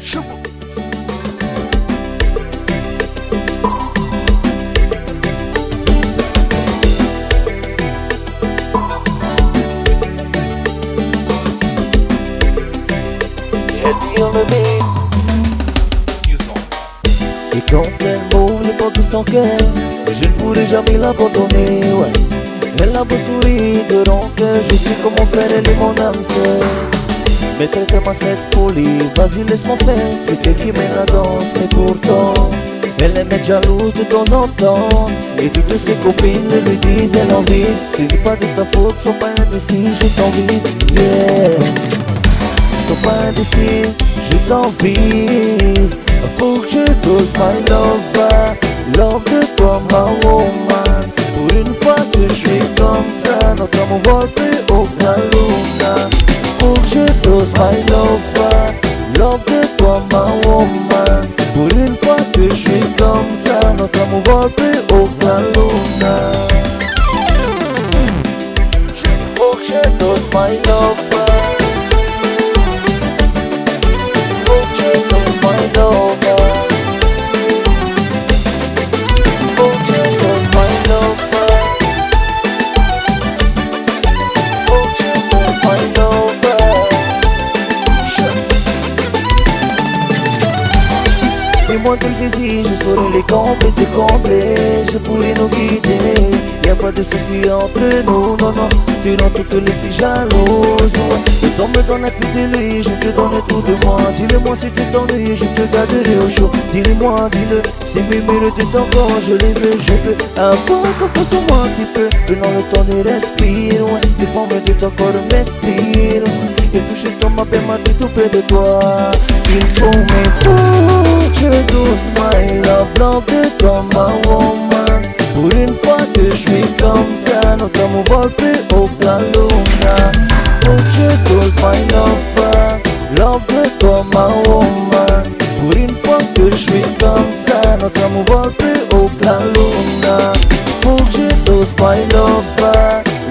Et quand elle m'ouvre les portes de son cœur, je ne pourrai jamais l'abandonner, ouais. Elle a beau sourire de rancœur, je sais comment faire, elle est mon âme sœur. Mais traite-moi cette folie, vas-y laisse-moi faire, c'est elle qui mène la danse. Mais pourtant, elle aime être jalouse de temps en temps, et toutes ses copines le lui disent, elle envie. Ce n'est pas de ta faute, sois pas indécis, je t'envise, yeah. Sois pas indécis, je t'envise. Faut que je dose my love, love de toi ma woman. Pour une fois que je suis comme ça, notre amour vole plus haut que la luna. Faut que je dose my love de toi ma woman. Pour une fois que je suis comme ça, notre amour vole plus haut que la luna. Faut que je dose my love. Dis-moi tout le désir, je saurai les combler, te combler. Je pourrai nous guider, y'a pas de soucis entre nous, non, non. Tu rends toutes les filles jalouses, ouais. Je tombe dans la pute de lui, je te donne tout de moi. Dis-le-moi si tu t'ennuies, je te garderai au chaud. Dis-le-moi, dis-le, c'est mes murs de ton corps, je les veux, je veux. Avant qu'on fasse au moins un petit peu, prenons le temps de respirer, ouais. Les formes de ton corps m'inspirent, et toucher ton ma m'a dit tout près de toi. Il faut mes fous, je douce my love de toi ma woman. Pour une fois que je suis comme ça, notre amour vole plus haut que la luna. Faut que je dose my love de toi ma woman. Pour une fois que je suis comme ça, notre amour vole plus haut que la luna. Faut que je dose my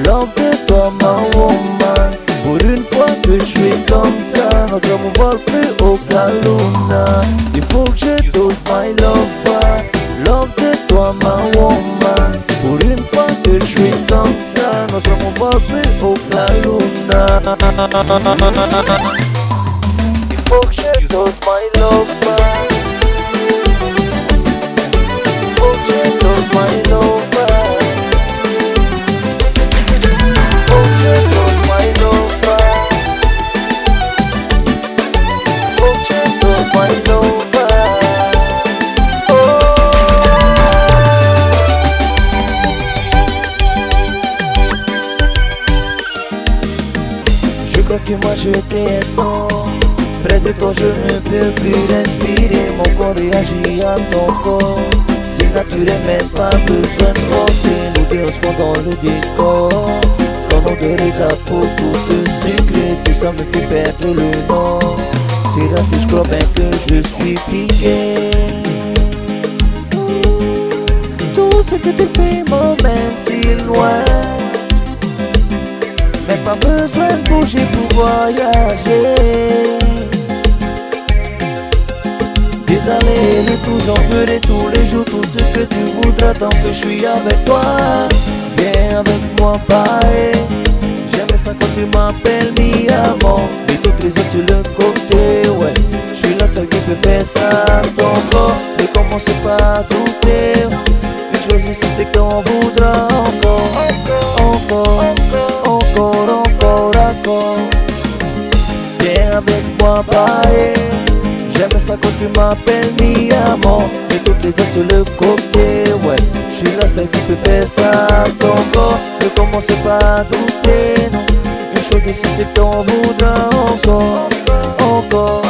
love de toi ma woman. Pour une fois que je suis comme ça, notre amour vole plus haut que la luna. Il faut que je dose my love de toi ma woman. Pour une fois que je suis comme ça, notre amour vole plus haut que la luna. Il faut que je dose my love. Il faut que je dose my love. Je crois que moi je t'ai sans. Près de toi je ne peux plus respirer. Mon corps réagit à ton corps. C'est naturel, même pas besoin de forcer. Nous deux on se fond dans le décor. Quand on guérit la peau toute sucrée, tout ça me fait perdre le nord. C'est raté, je crois bien que je suis piqué. Tout ce que tu fais m'emmène si loin. Même pas besoin de bouger pour voyager. Des allers-retours, j'en ferai tous les jours. Tout ce que tu voudras tant que je suis avec toi. Viens avec moi, bye. J'aime ça quand tu m'appelles mi amant. Mais toutes les autres sur le côté, ouais. Je suis la seule qui peut faire ça à ton corps. Ne commence pas à douter. Une chose ici c'est que t'en voudras encore. Encore, encore, encore, encore. Viens avec moi, bye. J'aime ça quand tu m'appelles mi amant. Mais toutes les autres sur le côté, ouais. Je suis la seule qui peut faire ça à ton corps. Ne commence pas à douter, non. Une chose ici c'est que t'en voudras encore. Encore,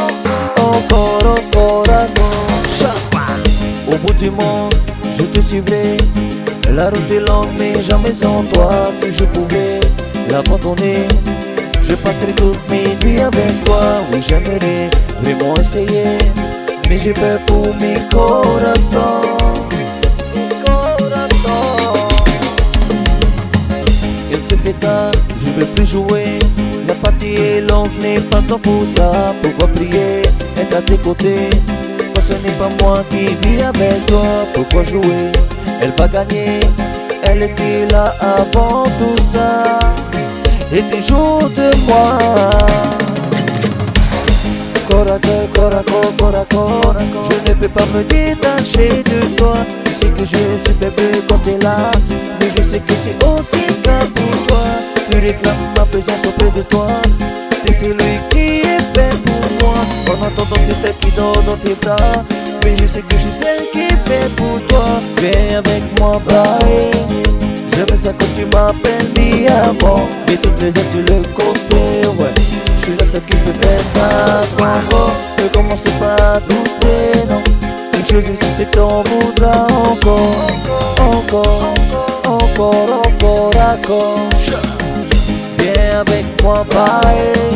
encore, encore, encore. Au bout du monde, je te suivrai. La route est longue mais jamais sans toi. Si je pouvais l'abandonner, je passerai toutes mes nuits avec toi. Oui, j'aimerais vraiment essayer, mais j'ai peur pour mes coraçons. Il se fait tard, je veux plus jouer. La partie est longue donc je n'ai pas le temps pour ça. Pouvoir prier, être à tes côtés. Moi ce n'est pas moi qui vis avec toi. Pourquoi jouer? Elle va gagner. Elle était là avant tout ça. Et toujours de moi. Corps à cœur, corps à corps, corps à corps. Je ne peux pas me détacher de toi. Tu sais que je suis faible quand t'es là, mais je sais que c'est aussi le cas pour toi. Tu réclames ma présence auprès de toi. T'es celui qui est fait pour moi. En entendant c'est elle qui dort dans tes bras, mais je sais que je suis celle qui est faite pour toi. Viens avec moi, bye. J'aime ça quand tu m'appelles mi amor. Et toutes les heures sur le côté, ouais. Je suis la seule qui peut faire ça, Congo. Ne commencez pas à douter, non. Une chose ici c'est que t'en voudras encore. Encore, encore, encore, encore. Viens avec moi, bye.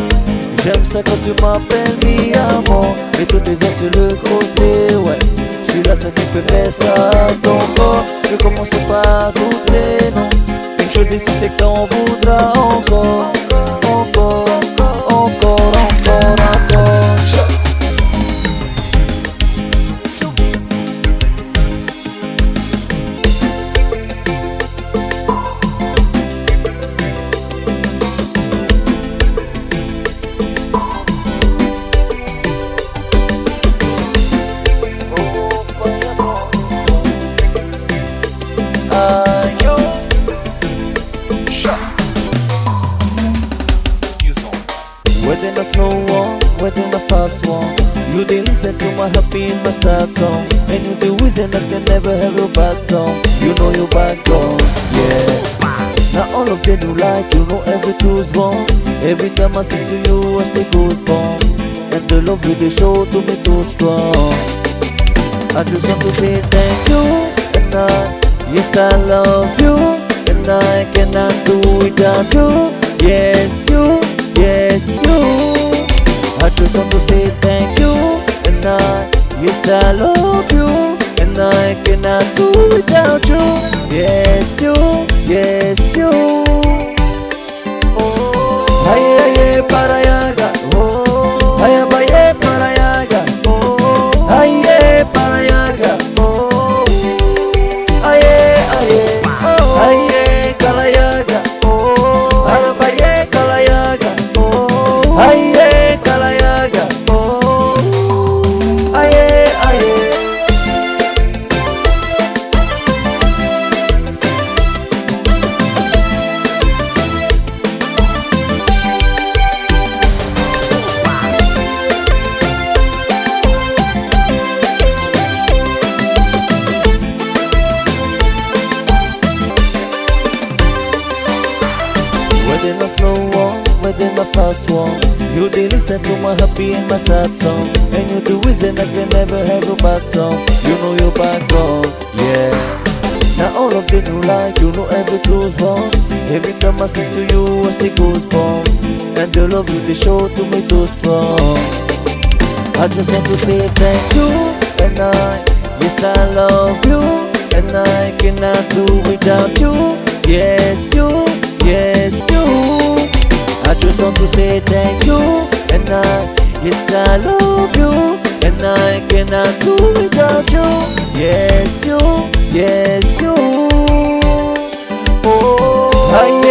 J'aime ça quand tu m'appelles mi amor. Et toutes les heures sur le côté, ouais. Je suis la seule qui peut faire ça, Congo. Ne commencez pas à douter, non. Une chose ici c'est que t'en voudras encore. Encore, encore, encore, encore. Whether in a slow one, whether in a fast one, you dey listen to my happy and my sad song. And you the reason I can never have a bad song. You know you bad girl, yeah. Now all of them you like, you know every truth's wrong. Every time I sing to you I say goosebump. And the love you they show to me too strong. I just want to say thank you. And yes I love you. And I cannot do without you. Yes you. Yes, you. I just want to say thank you. And yes, I love you. And I cannot do without you. Yes, you. Yes, you. Oh, aye, aye, parayaga. Oh, aye, aye, parayaga. Oh, aye, parayaga. Oh, aye, aye, aye, kalayaga. Oh, aye, kalayaga. Aye, kalayaga, oh, aye, aye. Within a slow one, within a fast one, you dey listen to my happy and my sad song. And you the reason I can never have a bad song. You know you bad girl, yeah. Now all of them you like, you know every truth's wrong. Every time I sing to you I say goosebump. And the love you they show to me too strong. I just want to say thank you. And yes I love you. And I cannot do without you. Yes you, yes you. I just want to say thank you. And yes I love you. And I cannot do without you. Yes you, yes you. Oh, aye,